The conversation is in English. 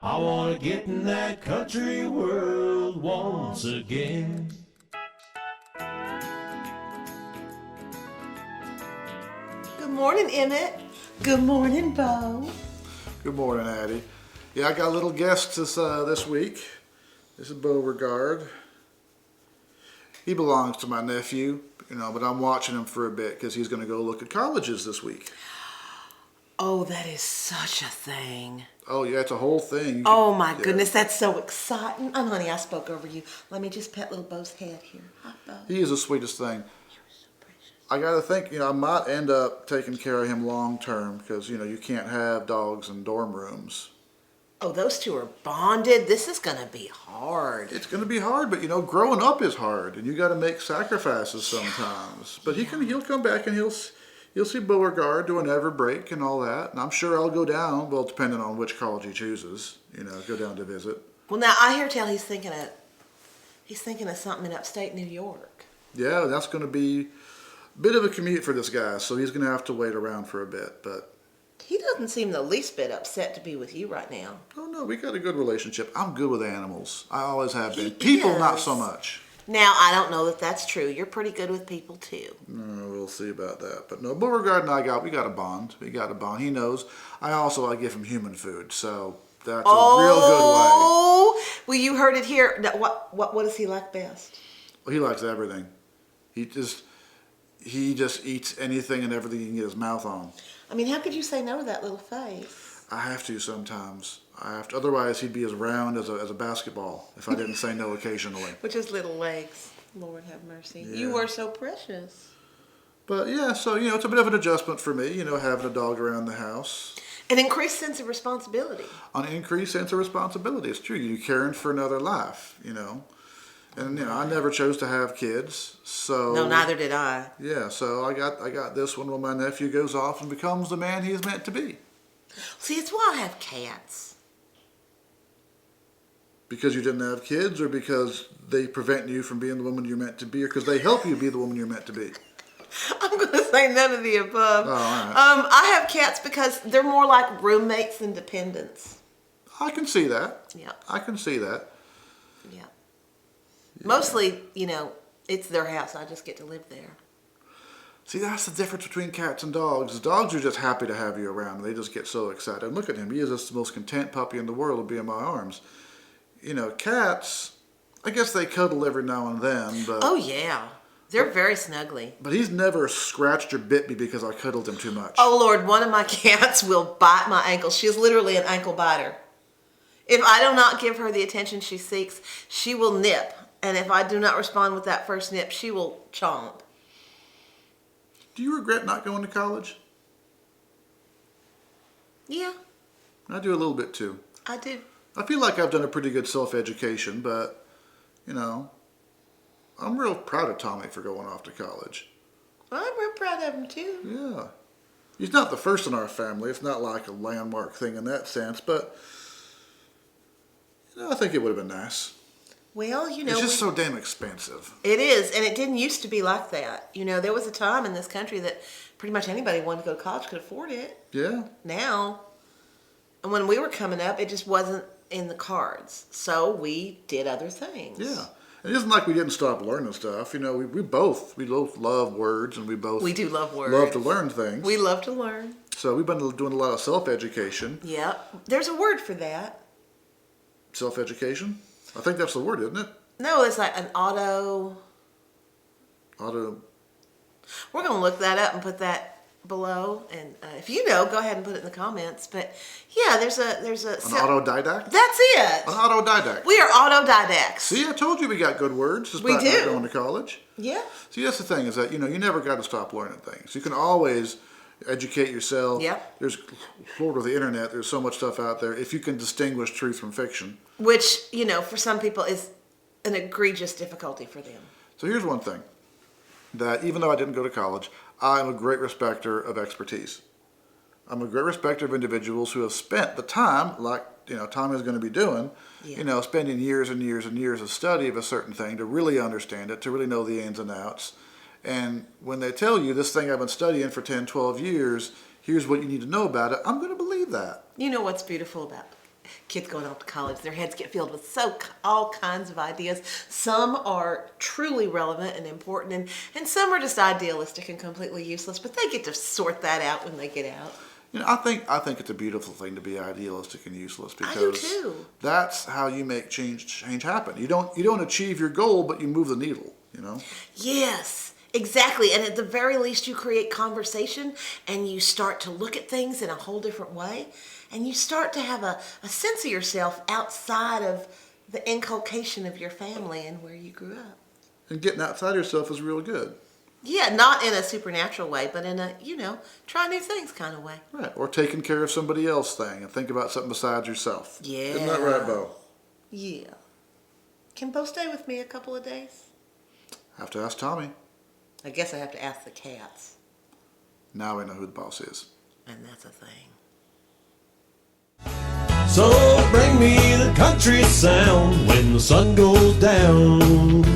I wanna get in that country world once again. Good morning, Emmett. Good morning, Bo. Good morning, Addie. Yeah, I got a little guest this week. This is Beauregard. He belongs to my nephew, but I'm watching him for a bit because he's going to go look at colleges this week. Oh, that is such a thing. Oh, yeah, it's a whole thing. Oh, my goodness, that's so exciting. Honey, I spoke over you. Let me just pet little Bo's head here. Hi, Bo. He is the sweetest thing. You're so precious. I got to think, I might end up taking care of him long term because, you can't have dogs in dorm rooms. Oh, those two are bonded. This is going to be hard. It's going to be hard, but, growing up is hard, and you got to make sacrifices sometimes. But he'll come back and he'll see Beauregard doing every break and all that. And I'm sure I'll go down, well, depending on which college he chooses, go down to visit. Well, now, I hear tell he's thinking of something in upstate New York. Yeah, that's going to be a bit of a commute for this guy, so he's going to have to wait around for a bit. But He doesn't seem the least bit upset to be with you right now. oh no, we got a good relationship. I'm good with animals. I always have been. He People, not is. so much. Now, I don't know that that's true. You're pretty good with people, too. We'll see about that. But no, Beauregard and we got a bond. We got a bond. He knows. I give him human food, so that's a real good way. Oh, well, you heard it here. Now, what does he like best? Well, he likes everything. He just eats anything and everything he can get his mouth on. I mean, how could you say no to that little face? I have to sometimes. Otherwise, he'd be as round as a basketball if I didn't say no occasionally. With his little legs. Lord have mercy. Yeah. You are so precious. But yeah, so it's a bit of an adjustment for me, having a dog around the house. An increased sense of responsibility. An increased sense of responsibility. It's true. You're caring for another life, And I never chose to have kids, so No, neither did I. yeah. So I got this one when my nephew goes off and becomes the man he's meant to be. See, it's why I have cats. Because you didn't have kids, or because they prevent you from being the woman you're meant to be, or because they help you be the woman you're meant to be. I'm going to say none of the above. Oh, all right. I have cats because they're more like roommates and dependents. I can see that. Yeah. I can see that. Yeah. Mostly, it's their house. I just get to live there. See, that's the difference between cats and dogs. Dogs are just happy to have you around. They just get so excited. And look at him. He is just the most content puppy in the world to be in my arms. Cats, I guess they cuddle every now and then, but Oh, yeah. They're very snuggly. but he's never scratched or bit me because I cuddled him too much. Oh, Lord, one of my cats will bite my ankle. She is literally an ankle biter. If I do not give her the attention she seeks, she will nip. And if I do not respond with that first nip, she will chomp. Do you regret not going to college? Yeah, I do a little bit too. I do. I feel like I've done a pretty good self-education, but, I'm real proud of Tommy for going off to college. Well, I'm real proud of him, too. Yeah. He's not the first in our family. It's not like a landmark thing in that sense, but, I think it would have been nice. Well, It's just so damn expensive. It is, and it didn't used to be like that. There was a time in this country that pretty much anybody who wanted to go to college could afford it. Yeah. Now, and when we were coming up, it just wasn't in the cards. So we did other things. Yeah. It isn't like we didn't stop learning stuff. We both love words, and we do love words. love to learn things. We love to learn. So we've been doing a lot of self-education. Yeah. There's a word for that. Self-education? I think that's the word, isn't it? No, it's like an auto. Auto. We're going to look that up and put that below. And if you know, go ahead and put it in the comments. But yeah, there's a An autodidact? That's it. An autodidact. We are autodidacts. See, I told you we got good words despite We do. not going to college. Yeah. See, that's the thing is that, you never got to stop learning things. You can always educate yourself. Yep. There's, Lord, with the internet, there's so much stuff out there. If you can distinguish truth from fiction. Which, for some people is an egregious difficulty for them. So here's one thing. That even though I didn't go to college, I'm a great respecter of expertise. I'm a great respecter of individuals who have spent the time, like Tom is going to be doing, Yeah. spending years and years and years of study of a certain thing to really understand it, to really know the ins and outs. And when they tell you this thing I've been studying for 10, 12 years, here's what you need to know about it, I'm going to believe that. You know what's beautiful about kids going off to college, their heads get filled with all kinds of ideas. Some are truly relevant and important, and some are just idealistic and completely useless, but they get to sort that out when they get out. I think it's a beautiful thing to be idealistic and useless, because I do too. that's how you make change happen. You don't achieve your goal, but you move the needle, Yes, exactly. And at the very least, you create conversation, and you start to look at things in a whole different way, and you start to have a sense of yourself outside of the inculcation of your family and where you grew up. And getting outside yourself is real good. Yeah, not in a supernatural way, but in a, try new things kind of way. Right, or taking care of somebody else thing and think about something besides yourself. Yeah. Isn't that right, Bo? Yeah. Can Bo stay with me a couple of days? Have to ask Tommy. I guess I have to ask the cats. Now we know who the boss is. And that's a thing. So bring me the country sound when the sun goes down.